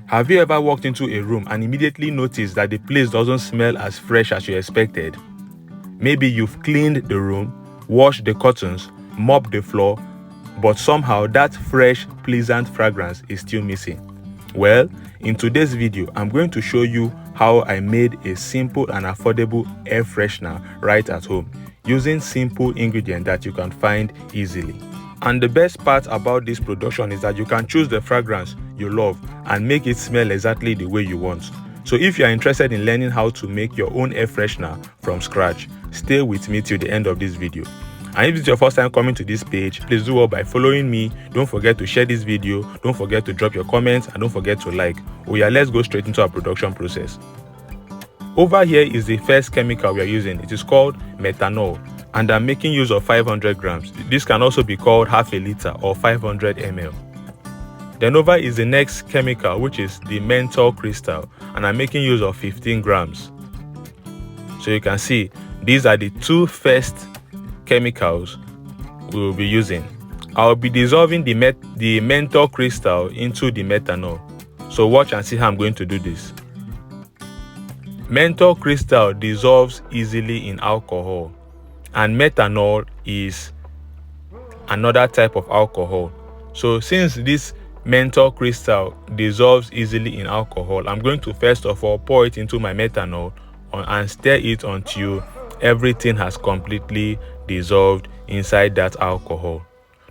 Have you ever walked into a room and immediately noticed that the place doesn't smell as fresh as you expected? Maybe you've cleaned the room, washed the curtains, mopped the floor, but somehow that fresh, pleasant fragrance is still missing. Well, in today's video, I'm going to show you how I made a simple and affordable air freshener right at home using simple ingredients that you can find easily. And the best part about this production is that you can choose the fragrance you love and make it smell exactly the way you want. So if you are interested in learning how to make your own air freshener from scratch, stay with me till the end of this video. And if it's your first time coming to this page, please do well by following me. Don't forget to share this video, don't forget to drop your comments, and don't forget to like. Oh yeah, let's go straight into our production process. Over here is the first chemical we are using. It is called methanol, and I'm making use of 500 grams. This can also be called half a liter or 500 ml. Then over is the next chemical, which is the menthol crystal, and I'm making use of 15 grams. So you can see these are the two first chemicals we will be using. I'll be dissolving the menthol crystal into the methanol. So watch and see how I'm going to do this. Menthol crystal dissolves easily in alcohol, and methanol is another type of alcohol. So since this menthol crystal dissolves easily in alcohol, I'm going to first of all pour it into my methanol and stir it until everything has completely dissolved inside that alcohol.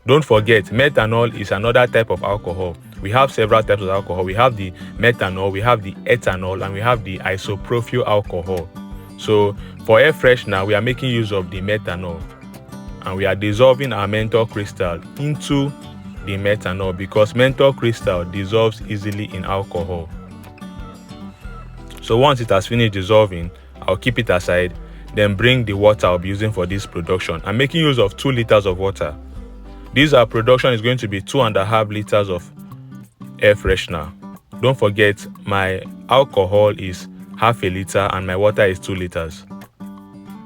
Don't forget, methanol is another type of alcohol. We have several types of alcohol. We have the methanol, we have the ethanol, and we have the isopropyl alcohol. So for air freshener, we are making use of the methanol, and we are dissolving our menthol crystal into the methanol because menthol crystal dissolves easily in alcohol. So once it has finished dissolving, I'll keep it aside, then bring the water I'll be using for this production. I'm making use of 2 liters of water. This production is going to be 2.5 liters of air freshener. Don't forget, my alcohol is half a liter and my water is 2 liters.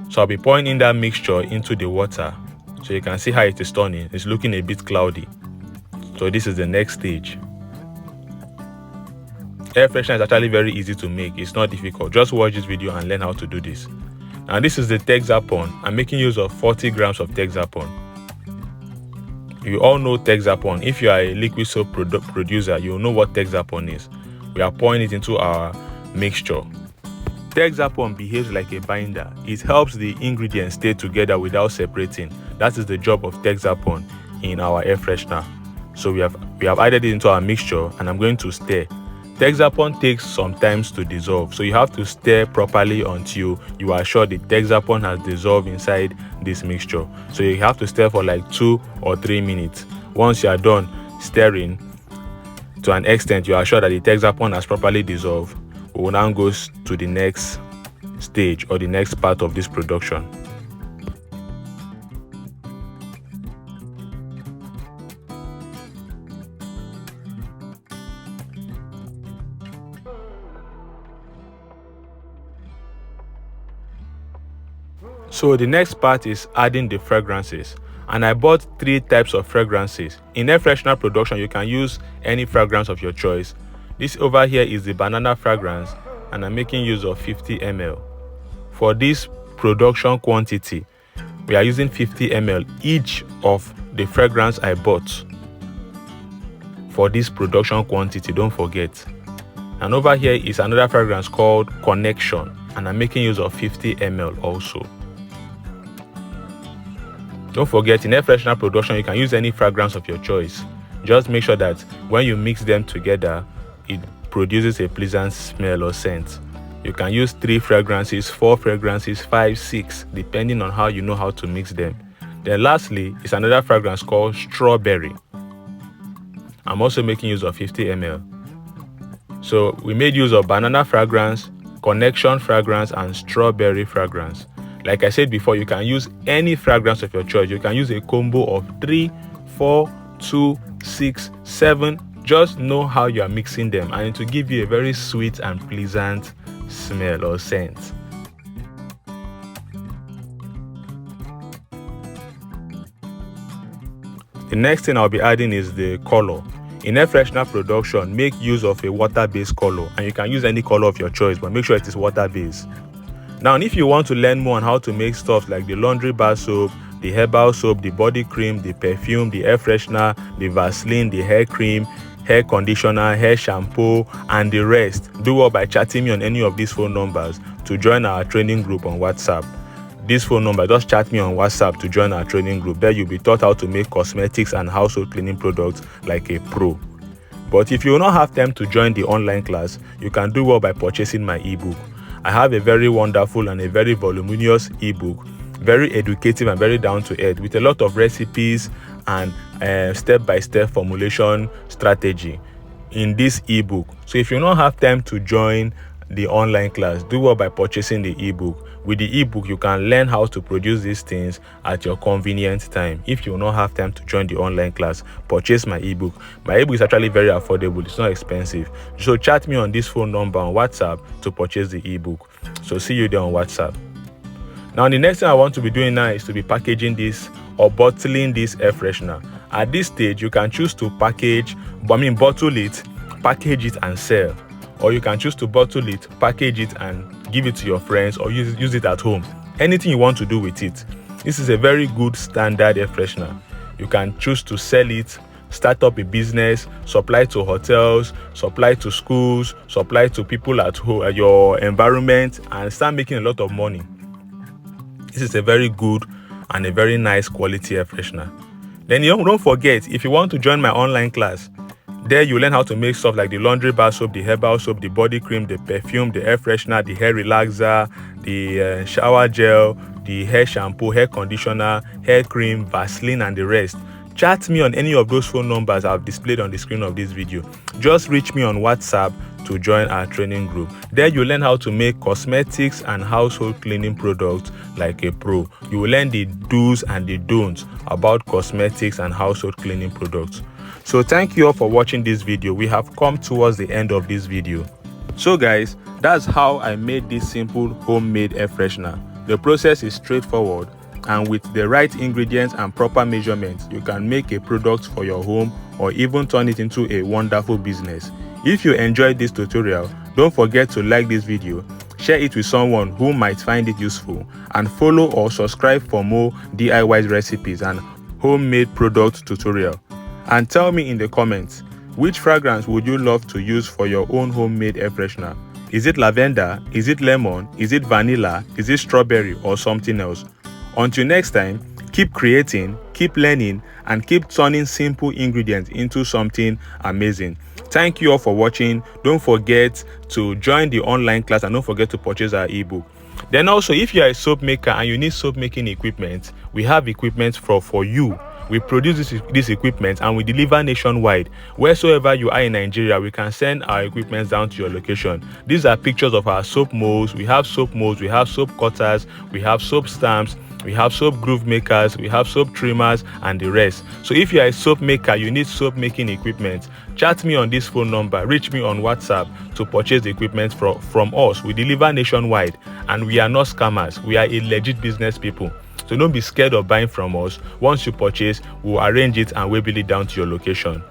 So I'll be pouring in that mixture into the water. So you can see how it is turning. It's looking a bit cloudy. So this is the next stage. Air freshener is actually very easy to make. It's not difficult. Just watch this video and learn how to do this. And this is the Texapon. I'm making use of 40 grams of Texapon. You all know Texapon. If you are a liquid soap producer, you'll know what Texapon is. We are pouring it into our mixture. Texapon behaves like a binder. It helps the ingredients stay together without separating. That is the job of Texapon in our air freshener. So we have added it into our mixture, and I'm going to stir. Texapon takes some time to dissolve, so you have to stir properly until you are sure the Texapon has dissolved inside this mixture. So you have to stir for like 2 or 3 minutes. Once you are done stirring to an extent you are sure that the Texapon has properly dissolved, we will now go to the next stage or the next part of this production. So the next part is adding the fragrances, and I bought 3 types of fragrances. In air freshener production, you can use any fragrance of your choice. This over here is the banana fragrance, and I'm making use of 50 ml. For this production quantity, we are using 50 ml each of the fragrance I bought for this production quantity, don't forget. And over here is another fragrance called Connection, and I'm making use of 50 ml also. Don't forget, in air freshener production, you can use any fragrance of your choice. Just make sure that when you mix them together, it produces a pleasant smell or scent. You can use 3 fragrances, 4 fragrances, 5, 6, depending on how you know how to mix them. Then lastly is another fragrance called Strawberry. I'm also making use of 50 ml. So we made use of banana fragrance, Connection fragrance, and Strawberry fragrance. Like I said before, you can use any fragrance of your choice. You can use a combo of 3, 4, 2, 6, 7. Just know how you are mixing them, and it will give you a very sweet and pleasant smell or scent. The next thing I'll be adding is the color. In air freshener production, make use of a water-based color, and you can use any color of your choice, but make sure it is water-based. Now, if you want to learn more on how to make stuff like the laundry bar soap, the herbal soap, the body cream, the perfume, the air freshener, the Vaseline, the hair cream, hair conditioner, hair shampoo, and the rest, do well by chatting me on any of these phone numbers to join our training group on WhatsApp. This phone number, just chat me on WhatsApp to join our training group. There you'll be taught how to make cosmetics and household cleaning products like a pro. But if you will not have time to join the online class, you can do well by purchasing my ebook. I have a very wonderful and a very voluminous ebook, very educative and very down to earth, with a lot of recipes and step-by-step formulation strategy in this ebook. So if you don't have time to join the online class, do well by purchasing the ebook. With the ebook, you can learn how to produce these things at your convenient time. If you will not have time to join the online class, purchase my ebook. My ebook is actually very affordable. It's not expensive. So chat me on this phone number on WhatsApp to purchase the ebook. So see you there on WhatsApp. Now, the next thing I want to be doing now is to be packaging this or bottling this air freshener. At this stage, you can choose to bottle it, package it and sell. Or you can choose to bottle it, package it and give it to your friends, or use it at home. Anything you want to do with it. This is a very good standard air freshener. You can choose to sell it, start up a business, supply to hotels, supply to schools, supply to people at home, your environment, and start making a lot of money. This is a very good and a very nice quality air freshener. Then don't forget, if you want to join my online class, there you learn how to make stuff like the laundry bar soap, the herbal soap, the body cream, the perfume, the air freshener, the hair relaxer, the shower gel, the hair shampoo, hair conditioner, hair cream, Vaseline, and the rest. Chat me on any of those phone numbers I've displayed on the screen of this video. Just reach me on WhatsApp to join our training group. There you learn how to make cosmetics and household cleaning products like a pro. You will learn the do's and the don'ts about cosmetics and household cleaning products. So thank you all for watching this video. We have come towards the end of this video. So guys, that's how I made this simple homemade air freshener. The process is straightforward, and with the right ingredients and proper measurements, you can make a product for your home or even turn it into a wonderful business. If you enjoyed this tutorial, don't forget to like this video, share it with someone who might find it useful, and follow or subscribe for more DIY recipes and homemade product tutorial. And tell me in the comments, which fragrance would you love to use for your own homemade air freshener? Is it lavender? Is it lemon? Is it vanilla? Is it strawberry or something else? Until next time, keep creating, keep learning, and keep turning simple ingredients into something amazing. Thank you all for watching. Don't forget to join the online class and don't forget to purchase our ebook. Then also, if you are a soap maker and you need soap making equipment, we have equipment for you. We produce this equipment and we deliver nationwide. Wheresoever you are in Nigeria, we can send our equipment down to your location. These are pictures of our soap molds. We have soap molds, we have soap cutters, we have soap stamps, we have soap groove makers, we have soap trimmers, and the rest. So if you are a soap maker, you need soap making equipment, chat me on this phone number, reach me on WhatsApp to purchase the equipment from us. We deliver nationwide and we are not scammers. We are a legit business people. So don't be scared of buying from us. Once you purchase, we'll arrange it and we'll bill it down to your location.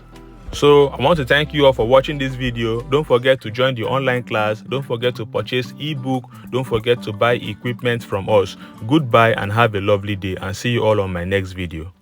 So I want to thank you all for watching this video. Don't forget to join the online class. Don't forget to purchase ebook. Don't forget to buy equipment from us. Goodbye and have a lovely day, and see you all on my next video.